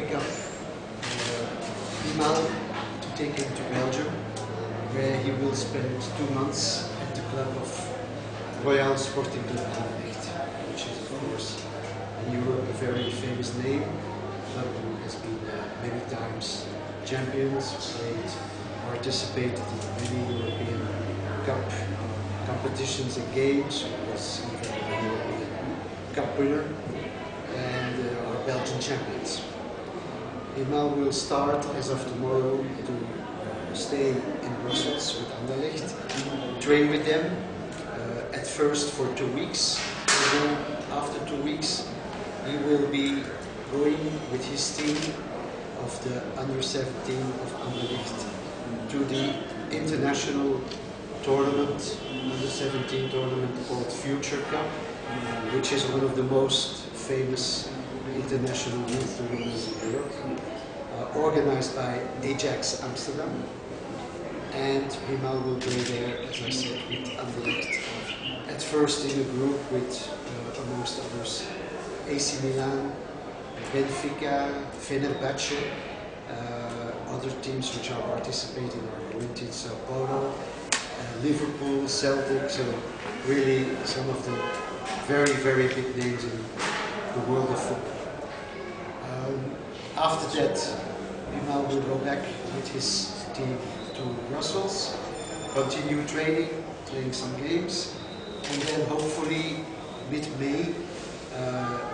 pick up Bimal to take him to Belgium, where he will spend 2 months at the club of Royal Sporting Club Anderlecht, which is of course in Europe a very famous name. Club who has been many times champions, participated in many European Cup competitions and games, was even a European Cup winner, and are Belgian champions. Bimal will start as of tomorrow to stay in Brussels with Anderlecht, train with them at first for 2 weeks, and then after 2 weeks he will be going with his team of the under-17 of Anderlecht to the international tournament, under-17 tournament called Future Cup, which is one of the most famous international youth tournaments in Europe, organized by Ajax Amsterdam. And Bimal will be there, as I said, with Anderlecht. At first in a group with, amongst others, AC Milan, Benfica, Fenerbahce, other teams which are participating are Corinthians, Sao Paulo, Liverpool, Celtic, so really some of the very, very big names in the world of football. After that, Bimal will go back with his team to Brussels, continue training, playing some games, and then hopefully mid-May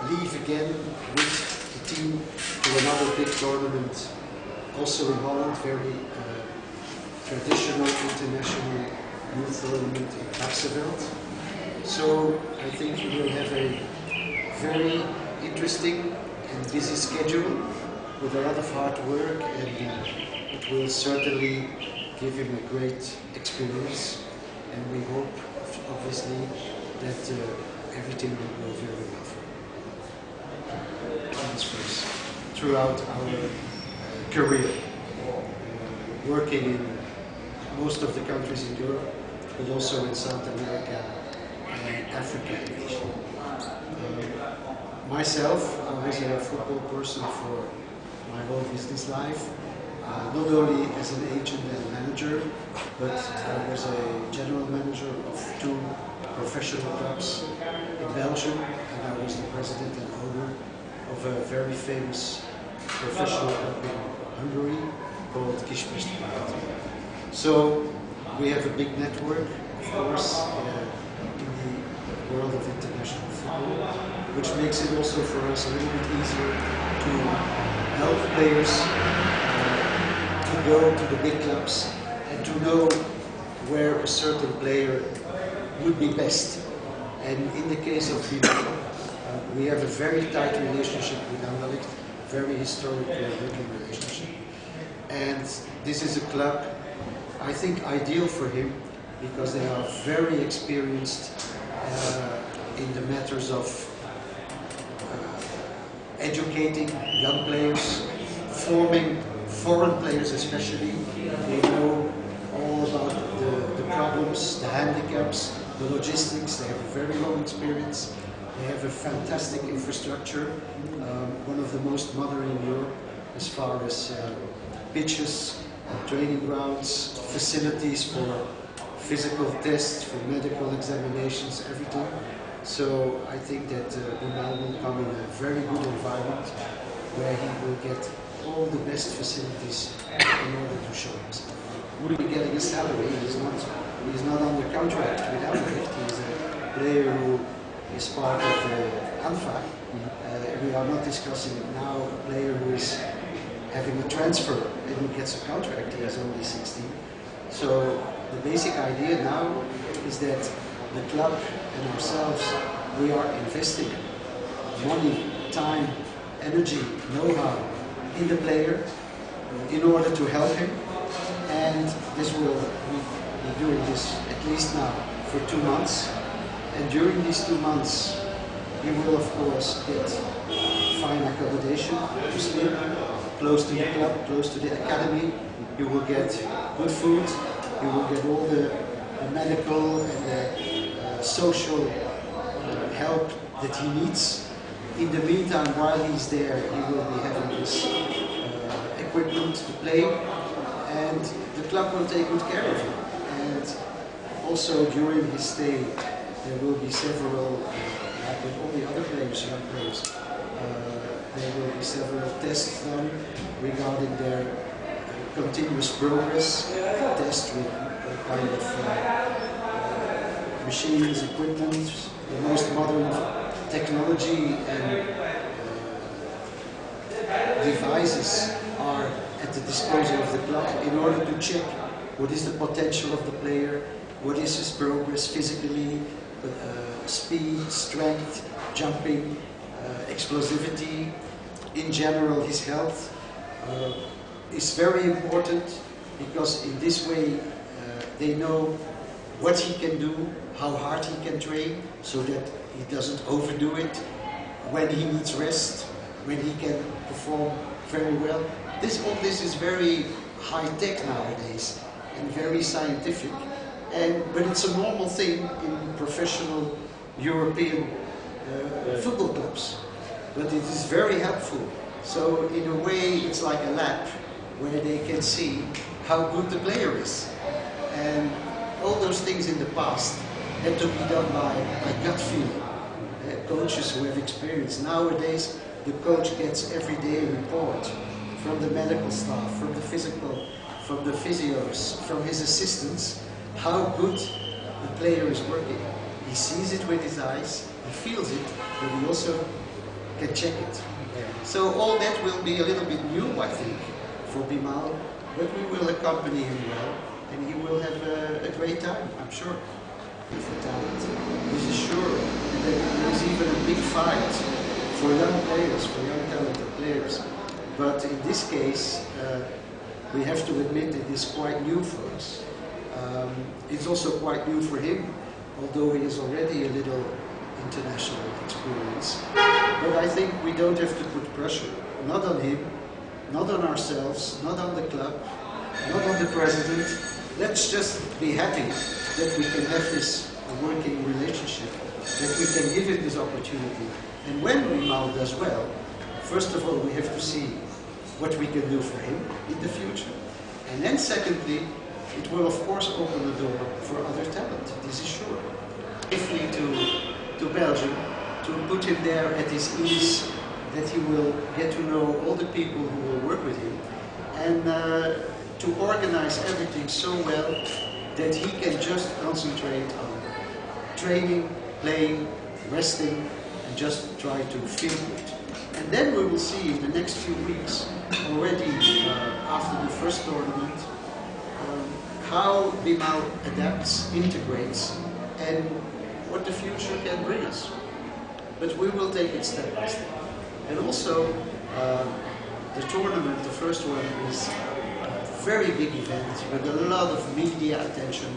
leave again with the team to another big tournament, also in Holland, very traditional international youth tournament in Amsterdam. So I think we will have a very interesting and busy schedule with a lot of hard work, and it will certainly give him a great experience, and we hope obviously that everything will go very well for him. Transfers throughout our career, working in most of the countries in Europe, but also in South America, Africa and Asia. Myself, I was a football person for my whole business life, not only as an agent and manager, but I was a general manager of 2 professional clubs in Belgium, and I was the president and owner of a very famous professional club in Hungary called Kispest. So we have a big network, of course, in the world of international football, which makes it also for us a little bit easier to help players to go to the big clubs and to know where a certain player would be best. And in the case of Bimal, we have a very tight relationship with Anderlecht, very historic working relationship. And this is a club, I think, ideal for him because they are very experienced in the matters of educating young players, forming foreign players especially. They know all about the problems, the handicaps, the logistics. They have a very long experience. They have a fantastic infrastructure, one of the most modern in Europe as far as pitches, training grounds, facilities for physical tests, for medical examinations, everything. So I think that Bimal will come in a very good environment where he will get all the best facilities in order to show himself. Would be getting a salary? He's not under contract with Anderlecht. He's a player who is part of ANFA. We are not discussing now a player who is having a transfer and who gets a contract. He is only 16. So the basic idea now is that the club and ourselves, we are investing money, time, energy, know-how in the player in order to help him, and this will be doing this at least now for 2 months, and during these 2 months he will of course get fine accommodation to sleep, close to the club, close to the academy. You will get good food, you will get all the medical and the social help that he needs. In the meantime, while he's there, he will be having this wants to play, and the club will take good care of him. And also during his stay, there will be several, like with all the other players, young players, there will be several tests done regarding their continuous progress, tests with all kind of machines, equipment, the most modern technology and devices are at the disposal of the club in order to check what is the potential of the player, what is his progress physically, speed, strength, jumping, explosivity, in general his health is very important, because in this way they know what he can do, how hard he can train, so that he doesn't overdo it, when he needs rest, when he can perform very well. All this is very high-tech nowadays and very scientific, but it's a normal thing in professional European football clubs. But it is very helpful. So in a way it's like a lab where they can see how good the player is. And all those things in the past had to be done by gut feeling. Coaches who have experience. Nowadays the coach gets every day a report from the medical staff, from the physios, from his assistants, how good the player is working. He sees it with his eyes, he feels it, but he also can check it. So all that will be a little bit new, I think, for Bimal, but we will accompany him well, and he will have a great time, I'm sure. For talent, this is sure. And there is even a big fight for young players, for young talented players. But in this case, we have to admit it is quite new for us. It's also quite new for him, although he is already a little international experience. But I think we don't have to put pressure, not on him, not on ourselves, not on the club, not on the president. Let's just be happy that we can have this working relationship, that we can give him this opportunity. And when Bimal does well, first of all, we have to see what we can do for him in the future. And then secondly, it will of course open the door for other talent, this is sure. Safely to Belgium, to put him there at his ease, that he will get to know all the people who will work with him, and to organize everything so well that he can just concentrate on training, playing, resting, and just try to feel good. And then we will see in the next few weeks, already after the first tournament, how Bimal adapts, integrates, and what the future can bring us. But we will take it step by step. And also, the tournament, the first one, is a very big event with a lot of media attention,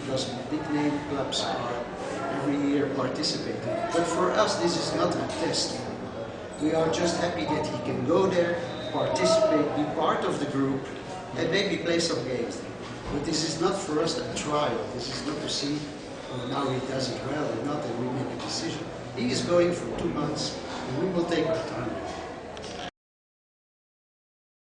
because big name clubs are every year participating. But for us, this is not a test. We are just happy that he can go there, participate, be part of the group, and maybe play some games. But this is not for us a trial. This is not to see, oh, now he does it well or not, and we make a decision. He is going for 2 months, and we will take our time.